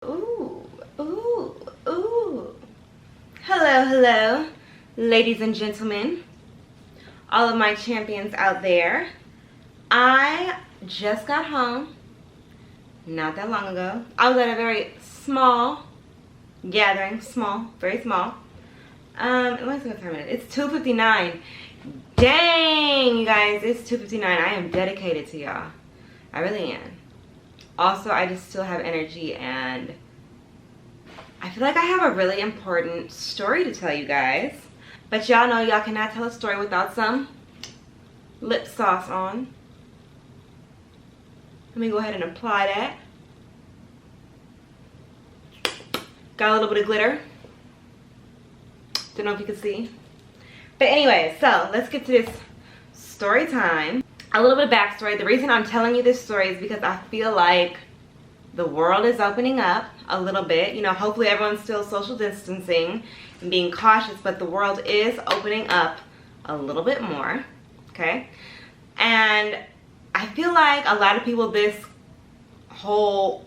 Ooh, ooh, ooh. Hello, hello, ladies and gentlemen, all of my champions out there. I just got home not that long ago. I was at a very small gathering, very small. Let me see what time it is. It's 2:59. Dang, you guys, it's 2:59. I am dedicated to y'all. I really am. Also, I just still have energy, and I feel like I have a really important story to tell you guys. But y'all know y'all cannot tell a story without some lip sauce on. Let me go ahead and apply that. Got a little bit of glitter. Don't know if you can see. But anyway, so let's get to this story time. A little bit of backstory. The reason I'm telling you this story is because I feel like the world is opening up a little bit. You know, hopefully everyone's still social distancing and being cautious, but the world is opening up a little bit more, okay? And I feel like a lot of people, this whole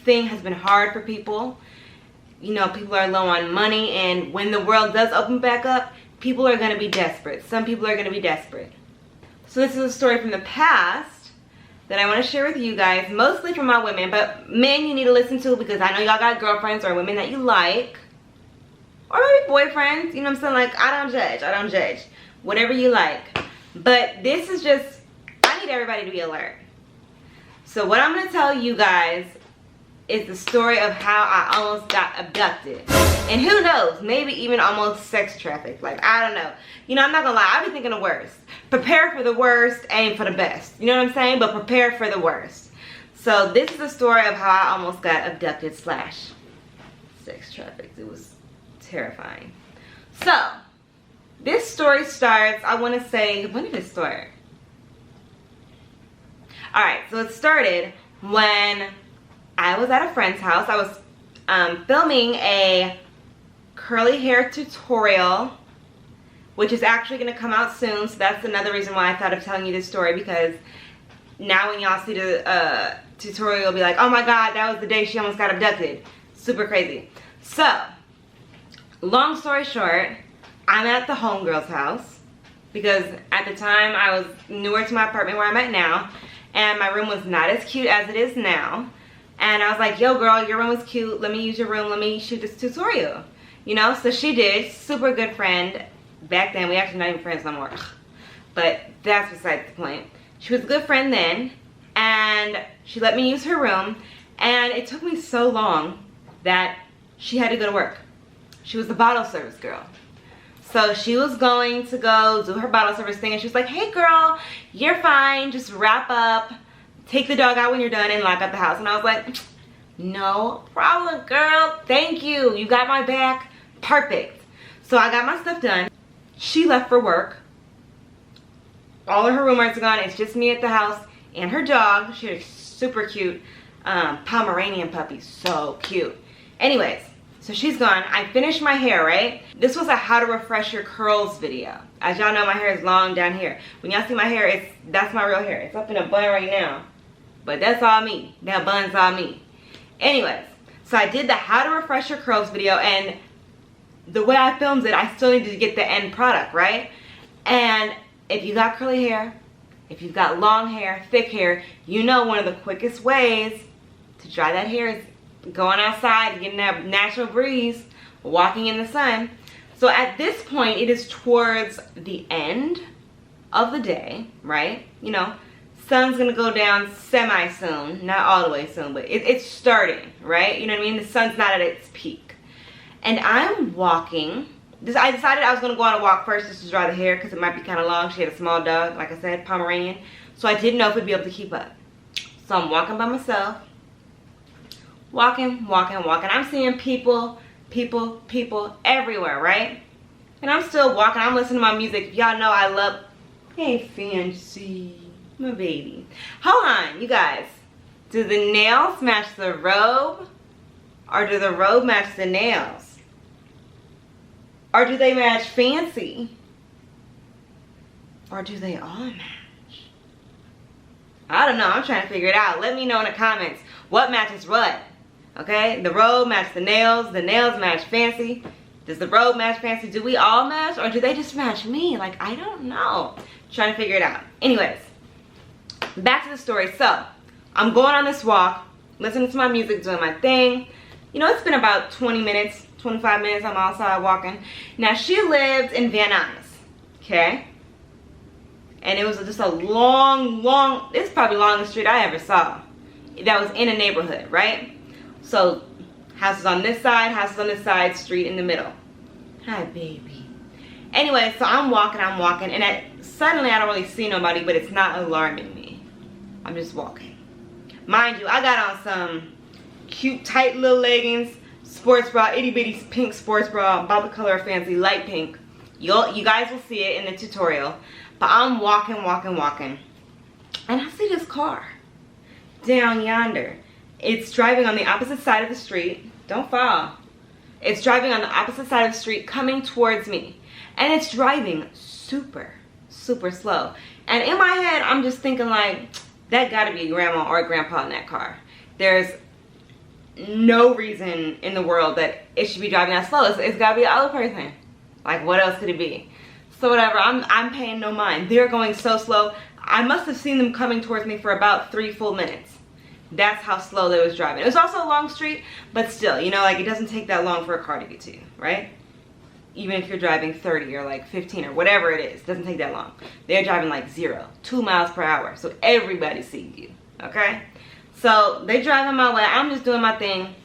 thing has been hard for people. You know, people are low on money, and when the world does open back up, people are going to be desperate. Some people are going to be desperate. So this is a story from the past that I want to share with you guys, mostly from my women, but men you need to listen to, because I know y'all got girlfriends or women that you like, or maybe boyfriends, you know what I'm saying? Like, I don't judge, whatever you like. But this is just, I need everybody to be alert. So what I'm going to tell you guys is the story of how I almost got abducted. And who knows, maybe even almost sex trafficked. Like, I don't know. You know, I'm not gonna lie, I've been thinking the worst. Prepare for the worst, aim for the best. You know what I'm saying? But prepare for the worst. So this is the story of how I almost got abducted / sex trafficked. It was terrifying. So, this story starts, I wanna say, when did it start? Alright, so it started when I was at a friend's house. I was filming a curly hair tutorial, which is actually going to come out soon. So that's another reason why I thought of telling you this story, because now when y'all see the tutorial, you'll be like, oh my god, that was the day she almost got abducted. Super crazy. So, long story short, I'm at the homegirl's house, because at the time I was newer to my apartment where I'm at now, and my room was not as cute as it is now. And I was like, yo girl, your room was cute. Let me use your room. Let me shoot this tutorial. You know, so she did. Super good friend. Back then, we actually not even friends no more. But that's besides the point. She was a good friend then. And she let me use her room. And it took me so long that she had to go to work. She was the bottle service girl. So she was going to go do her bottle service thing. And she was like, hey girl, you're fine. Just wrap up. Take the dog out when you're done and lock up the house. And I was like, no problem, girl. Thank you. You got my back. Perfect. So I got my stuff done. She left for work. All of her roommates are gone. It's just me at the house and her dog. She had a super cute Pomeranian puppy. So cute. Anyways, so she's gone. I finished my hair, right? This was a how to refresh your curls video. As y'all know, my hair is long down here. When y'all see my hair, that's my real hair. It's up in a bun right now. But that's all me. That bun's all me. Anyways, so I did the how to refresh your curls video, and the way I filmed it, I still needed to get the end product, right? And if you got curly hair, if you've got long hair, thick hair, you know one of the quickest ways to dry that hair is going outside, getting that natural breeze, walking in the sun. So at this point, it is towards the end of the day, right? You know, sun's gonna go down semi-soon, not all the way soon, but it's starting, right? You know what I mean? The sun's not at its peak. And I'm walking. I decided I was gonna go on a walk first just to dry the hair, because it might be kind of long. She had a small dog, like I said, Pomeranian. So I didn't know if we'd be able to keep up. So I'm walking by myself. Walking. I'm seeing people everywhere, right? And I'm still walking. I'm listening to my music. Y'all know I love, hey Fancy, my baby. Hold on, you guys. Do the nails match the robe? Or do the robe match the nails? Or do they match Fancy? Or do they all match? I don't know. I'm trying to figure it out. Let me know in the comments what matches what. Okay, the robe matched the nails match fancy. Does the robe match fancy? Do we all match, or do they just match me? Like, I don't know. Trying to figure it out. Anyways, back to the story. So, I'm going on this walk, listening to my music, doing my thing. You know, it's been about 20 minutes, 25 minutes, I'm outside walking. Now, she lived in Van Nuys, okay? And it was just a long, it's probably the longest street I ever saw. That was in a neighborhood, right? So, houses on this side, street in the middle. Hi, baby. Anyway, so I'm walking, and suddenly I don't really see nobody, but it's not alarming me. I'm just walking. Mind you, I got on some cute, tight little leggings, sports bra, itty bitty pink sports bra, about the color of fancy, light pink. You guys will see it in the tutorial. But I'm walking, and I see this car down yonder. It's driving on the opposite side of the street. Don't fall. It's driving on the opposite side of the street, coming towards me. And it's driving super slow. And in my head, I'm just thinking like, that gotta be a grandma or a grandpa in that car. There's no reason in the world that it should be driving that slow. It's gotta be an other person. Like, what else could it be? So whatever, I'm paying no mind. They're going so slow. I must have seen them coming towards me for about 3 full minutes. That's how slow they was driving. It was also a long street, but still, you know, like, it doesn't take that long for a car to get to you, right? Even if you're driving 30 or like 15 or whatever it is, it doesn't take that long. They're driving like 2 miles per hour. So everybody sees you, okay? So they driving my way. I'm just doing my thing.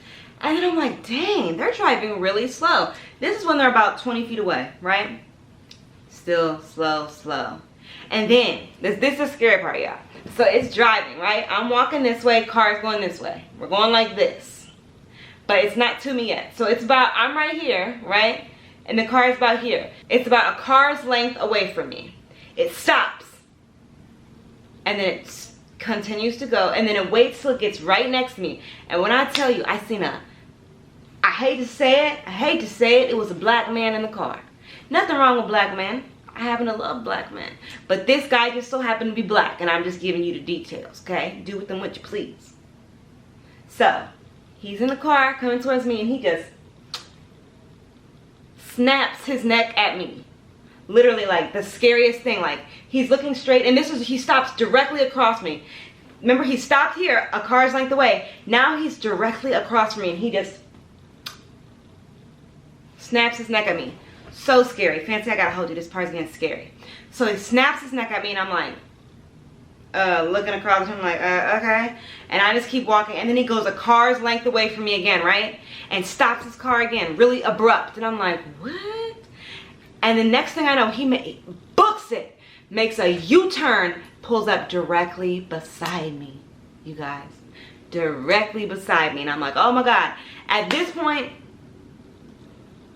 And then I'm like, dang, they're driving really slow. This is when they're about 20 feet away, right? Still slow. And then, this is the scary part, y'all. So it's driving, right? I'm walking this way, car's going this way. We're going like this. But it's not to me yet. So it's about, I'm right here, right? And the car is about here. It's about a car's length away from me. It stops. And then it continues to go. And then it waits till it gets right next to me. And when I tell you, I seen I hate to say it, it was a black man in the car. Nothing wrong with black men. I happen to love black men. But this guy just so happened to be black. And I'm just giving you the details, okay? Do with them what you please. So, he's in the car coming towards me and he just snaps his neck at me. Literally, like, the scariest thing. Like, he's looking straight, and he stops directly across me. Remember, he stopped here, a car's length away. Now he's directly across from me, and he just snaps his neck at me. So scary. Fancy, I gotta hold you. This part's getting scary. So he snaps his neck at me, and I'm like, looking across him like, okay. And I just keep walking, and then he goes a car's length away from me again, right? And stops his car again, really abrupt. And I'm like, what? And the next thing I know, he books it, makes a U-turn, pulls up directly beside me, you guys. Directly beside me. And I'm like, oh my God. At this point,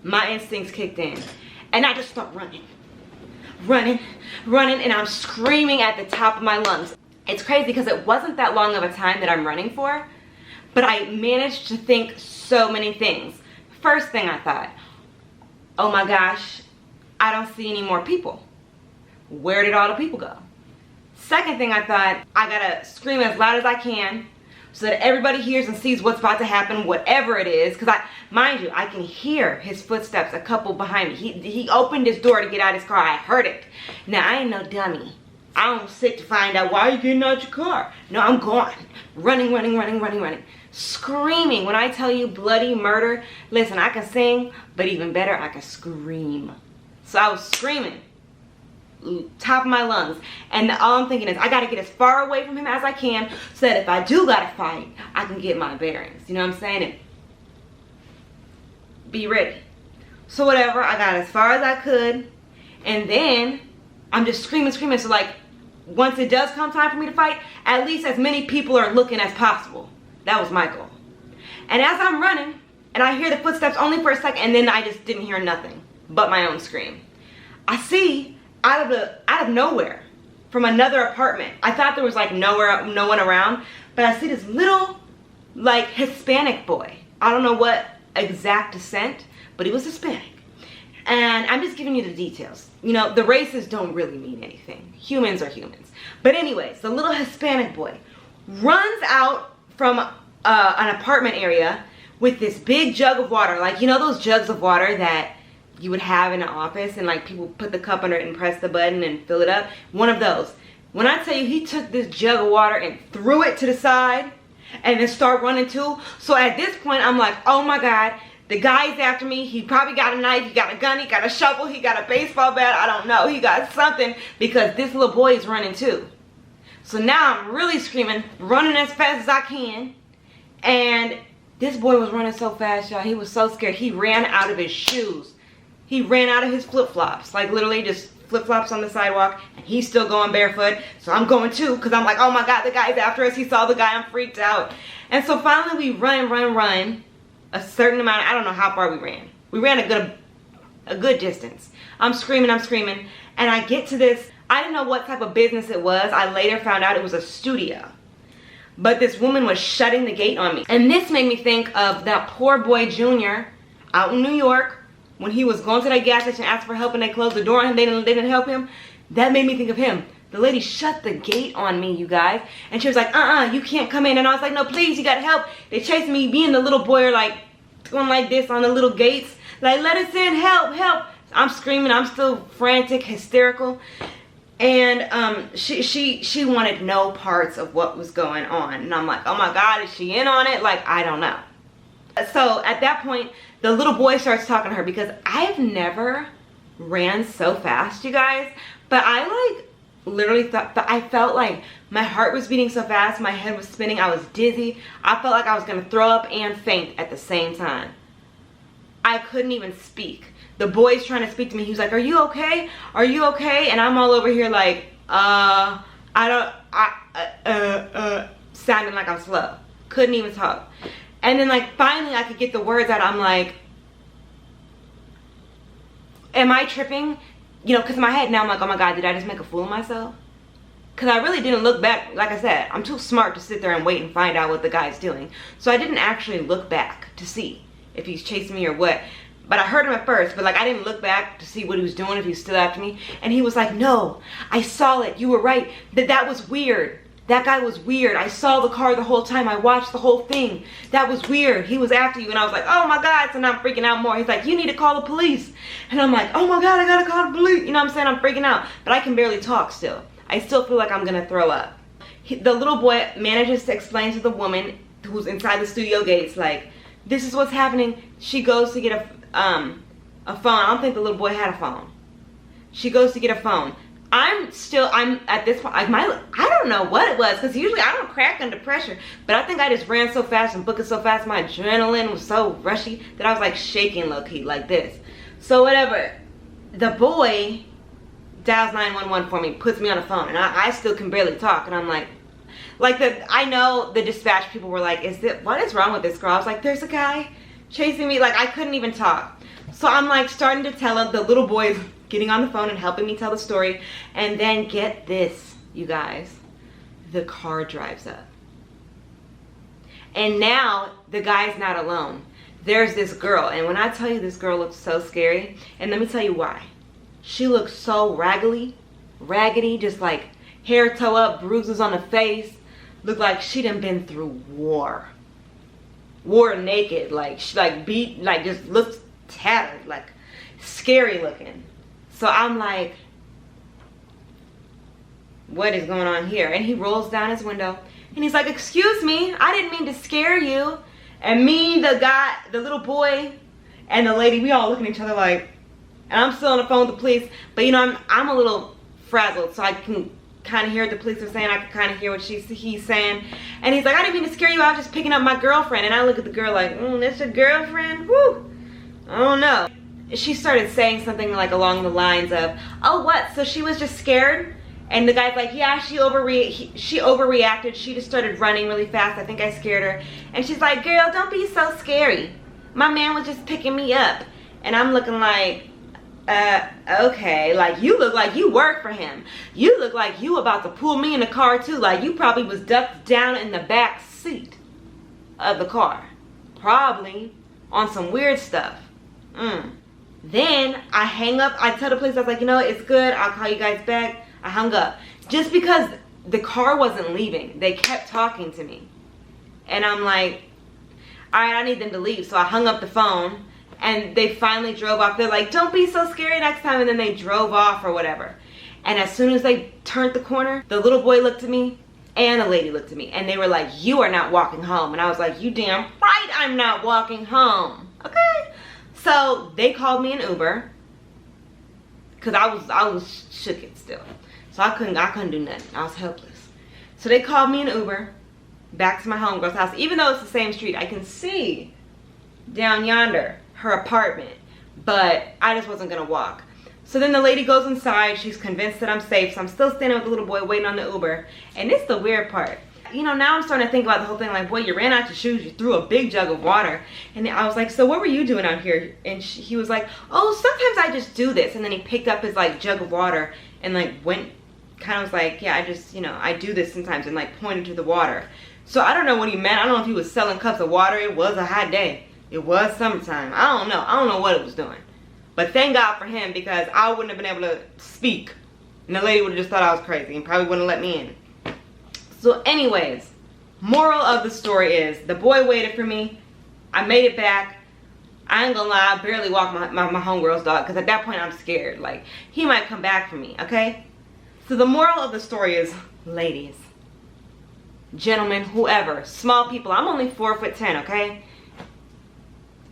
my instincts kicked in. And I just start running, and I'm screaming at the top of my lungs. It's crazy because it wasn't that long of a time that I'm running for, but I managed to think so many things. First thing I thought, oh my gosh, I don't see any more people. Where did all the people go? Second thing I thought, I gotta scream as loud as I can so that everybody hears and sees what's about to happen, whatever it is. Because mind you, I can hear his footsteps, a couple behind me. He opened his door to get out of his car. I heard it. Now, I ain't no dummy. I don't sit to find out why you getting out your car. No, I'm gone. Running. Screaming. When I tell you bloody murder, listen, I can sing, but even better, I can scream. So I was screaming, top of my lungs. And all I'm thinking is, I gotta get as far away from him as I can so that if I do gotta fight, I can get my bearings. You know what I'm saying? And be ready. So whatever, I got as far as I could. And then I'm just screaming. So like, once it does come time for me to fight, at least as many people are looking as possible. That was my goal. And as I'm running, and I hear the footsteps only for a second, and then I just didn't hear nothing but my own scream. I see out of nowhere from another apartment. I thought there was like no one around, but I see this little like Hispanic boy. I don't know what exact descent, but he was Hispanic. And I'm just giving you the details. You know, the races don't really mean anything. Humans are humans. But anyways, the little Hispanic boy runs out from an apartment area, with this big jug of water. Like, you know those jugs of water that you would have in an office and like people put the cup under it and press the button and fill it up? One of those. When I tell you, he took this jug of water and threw it to the side and then start running too. So at this point, I'm like, oh my God, the guy's after me. He probably got a knife, he got a gun, he got a shovel, he got a baseball bat. I don't know. He got something because this little boy is running too. So now I'm really screaming, running as fast as I can. And this boy was running so fast, y'all. He was so scared. He ran out of his shoes. He ran out of his flip-flops. Like literally just flip-flops on the sidewalk. And he's still going barefoot. So I'm going too because I'm like, oh my God, the guy's after us. He saw the guy. I'm freaked out. And so finally we run a certain amount. I don't know how far we ran. We ran a good distance. I'm screaming. And I get to this. I didn't know what type of business it was. I later found out it was a studio. But this woman was shutting the gate on me. And this made me think of that poor boy Junior out in New York when he was going to that gas station, asked for help, and they closed the door and they didn't help him. That made me think of him. The lady shut the gate on me, you guys. And she was like, you can't come in. And I was like, no, please, you gotta help. They chased me. Me and the little boy are like going like this on the little gates. Like, let us in, help. I'm screaming. I'm still frantic, hysterical. And she wanted no parts of what was going on. And I'm like, oh my God, is she in on it? Like, I don't know. So at that point, the little boy starts talking to her because I've never ran so fast, you guys. But I like literally thought that I felt like my heart was beating so fast, my head was spinning, I was dizzy. I felt like I was gonna throw up and faint at the same time. I couldn't even speak. The boy's trying to speak to me. He was like, are you okay? Are you okay? And I'm all over here like, sounding like I'm slow. Couldn't even talk. And then like finally I could get the words out. I'm like, am I tripping? You know, because in my head now I'm like, oh my God, did I just make a fool of myself? Because I really didn't look back. Like I said, I'm too smart to sit there and wait and find out what the guy's doing. So I didn't actually look back to see if he's chasing me or what. But I heard him at first, but like I didn't look back to see what he was doing, if he was still after me. And he was like, no, I saw it. You were right. That was weird. That guy was weird. I saw the car the whole time. I watched the whole thing. That was weird. He was after you. And I was like, oh my God. So now I'm freaking out more. He's like, you need to call the police. And I'm like, oh my God, I gotta call the police. You know what I'm saying? I'm freaking out. But I can barely talk still. I still feel like I'm gonna throw up. The little boy manages to explain to the woman who's inside the studio gates, like, this is what's happening. She goes to get a phone. I don't think the little boy had a phone. She goes to get a phone. I'm at this point, like I don't know what it was, because usually I don't crack under pressure, but I think I just ran so fast and booked it so fast, my adrenaline was so rushy that I was like shaking low-key like this. So whatever, the boy dials 911 for me, puts me on the phone, and I still can barely talk, and I'm like I know the dispatch people were like, what is wrong with this girl? I was like, there's a guy chasing me. Like I couldn't even talk. So I'm like starting to tell him, the little boy's getting on the phone and helping me tell the story. And then get this, you guys, the car drives up. And now the guy's not alone. There's this girl. And when I tell you this girl looks so scary, and let me tell you why. She looks so raggedy, just like hair toe up, bruises on the face. Looked like she done been through war naked, like she like beat, like just looks tattered, like scary looking. So I'm like, what is going on here? And he rolls down his window and he's like, excuse me, I didn't mean to scare you. And me, the guy, the little boy, and the lady, we all looking at each other like, and I'm still on the phone with the police, but you know, I'm a little frazzled, so I can kind of hear what the police are saying. I can kind of hear what he's saying. And he's like, I didn't mean to scare you. I was just picking up my girlfriend. And I look at the girl like, that's your girlfriend? Woo! I don't know. She started saying something like along the lines of, oh, what? So she was just scared? And the guy's like, yeah, she overreacted. She just started running really fast. I think I scared her. And she's like, girl, don't be so scary. My man was just picking me up. And I'm looking like, okay, like you look like you work for him. You look like you about to pull me in the car too. Like you probably was ducked down in the back seat of the car. Probably on some weird stuff. Then I hang up. I tell the police, I was like, you know, it's good. I'll call you guys back. I hung up. Just because the car wasn't leaving. They kept talking to me. And I'm like, all right, I need them to leave. So I hung up the phone, and they finally drove off. They're like, don't be so scary next time. And then they drove off or whatever. And as soon as they turned the corner, the little boy looked at me and the lady looked at me. And they were like, you are not walking home. And I was like, you damn right I'm not walking home. Okay? So they called me an Uber. Because I was shooked still. So I couldn't do nothing. I was helpless. So they called me an Uber back to my homegirl's house. Even though it's the same street, I can see down yonder her apartment. But I just wasn't going to walk. So then the lady goes inside. She's convinced that I'm safe. So I'm still standing with the little boy waiting on the Uber. And it's the weird part. You know, now I'm starting to think about the whole thing. Like, boy, you ran out your shoes. You threw a big jug of water. And I was like, so what were you doing out here? And he was like, oh, sometimes I just do this. And then he picked up his, like, jug of water and, like, went, kind of was like, yeah, I just, you know, I do this sometimes. And, like, pointed to the water. So I don't know what he meant. I don't know if he was selling cups of water. It was a hot day. It was summertime. I don't know. I don't know what it was doing. But thank God for him, because I wouldn't have been able to speak. And the lady would have just thought I was crazy and probably wouldn't let me in. So anyways, moral of the story is the boy waited for me. I made it back. I ain't gonna lie, I barely walked my homegirl's dog, because at that point I'm scared. Like, he might come back for me, okay? So the moral of the story is, ladies, gentlemen, whoever, small people, I'm only 4'10", okay?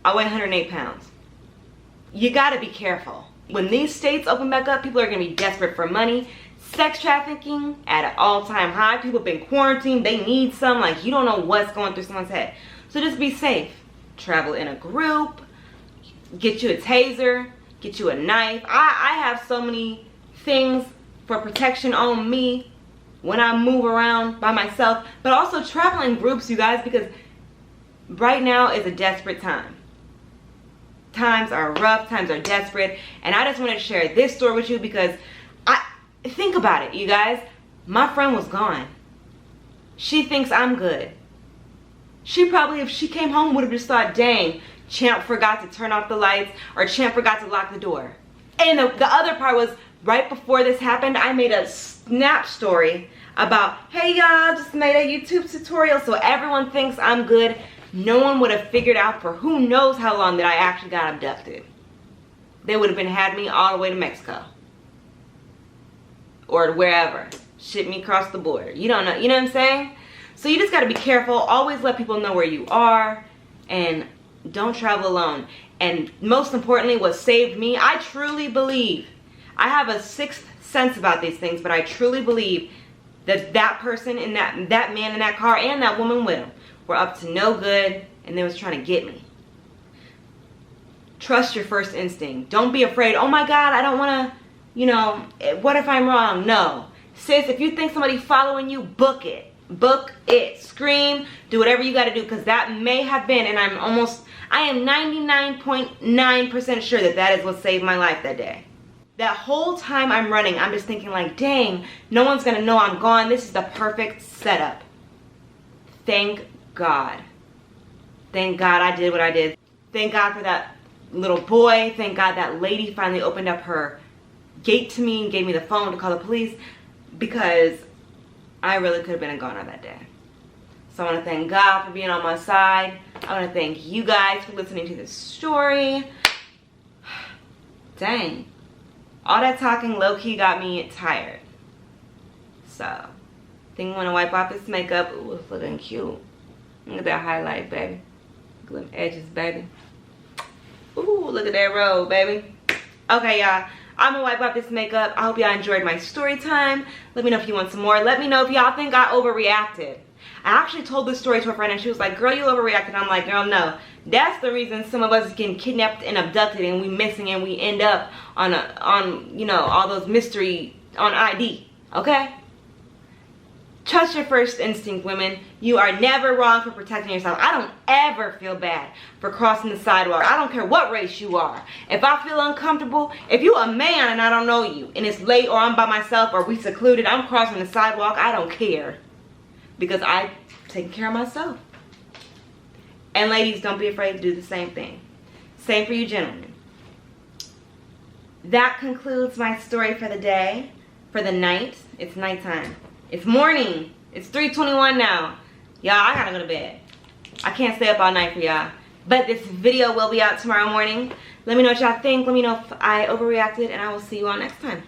I weigh 108 pounds. You gotta be careful. When these states open back up, people are gonna be desperate for money. Sex trafficking at an all-time high. People have been quarantined. They need some. Like, you don't know what's going through someone's head. So just be safe. Travel in a group. Get you a taser. Get you a knife. I have so many things for protection on me when I move around by myself. But also travel in groups, you guys, because right now is a desperate time. Times are rough, times are desperate, and I just wanted to share this story with you because think about it, you guys. My friend was gone. She thinks I'm good. She probably, if she came home, would have just thought, dang, Champ forgot to turn off the lights, or Champ forgot to lock the door. And the other part was, right before this happened, I made a Snap story about, hey y'all, just made a YouTube tutorial so everyone thinks I'm good. No one would have figured out for who knows how long that I actually got abducted. They would have had me all the way to Mexico. Or wherever. Ship me across the border. You don't know. You know what I'm saying? So you just got to be careful. Always let people know where you are. And don't travel alone. And most importantly, what saved me, I truly believe, I have a sixth sense about these things, but I truly believe that that person in that man in that car and that woman with him were up to no good, and they was trying to get me. Trust your first instinct. Don't be afraid, oh my God, I don't want to, you know, what if I'm wrong? No. Sis, if you think somebody's following you, book it. Book it. Scream. Do whatever you got to do, because that may have been, and I am 99.9% sure that that is what saved my life that day. That whole time I'm running, I'm just thinking like, dang, no one's going to know I'm gone. This is the perfect setup. Thank God. Thank God I did what I did. Thank God for that little boy. Thank God that lady finally opened up her gate to me and gave me the phone to call the police, because I really could have been a goner that day. So I want to thank God for being on my side. I want to thank you guys for listening to this story. Dang. All that talking low-key got me tired. So, I think I'm going to wipe off this makeup. Ooh, it's looking cute. Look at that highlight, baby. Look at them edges, baby. Ooh, look at that robe, baby. Okay, y'all. I'm going to wipe off this makeup. I hope y'all enjoyed my story time. Let me know if you want some more. Let me know if y'all think I overreacted. I actually told this story to a friend and she was like, girl, you overreacted. I'm like, girl, no. That's the reason some of us is getting kidnapped and abducted and we missing and we end up on you know, all those mystery on ID. Okay? Trust your first instinct, women. You are never wrong for protecting yourself. I don't ever feel bad for crossing the sidewalk. I don't care what race you are. If I feel uncomfortable, if you're a man and I don't know you, and it's late or I'm by myself or we secluded, I'm crossing the sidewalk, I don't care. Because I'm taking care of myself. And ladies, don't be afraid to do the same thing. Same for you gentlemen. That concludes my story for the day. For the night. It's nighttime. It's morning. It's 3:21 now. Y'all, I gotta go to bed. I can't stay up all night for y'all. But this video will be out tomorrow morning. Let me know what y'all think. Let me know if I overreacted, and I will see you all next time.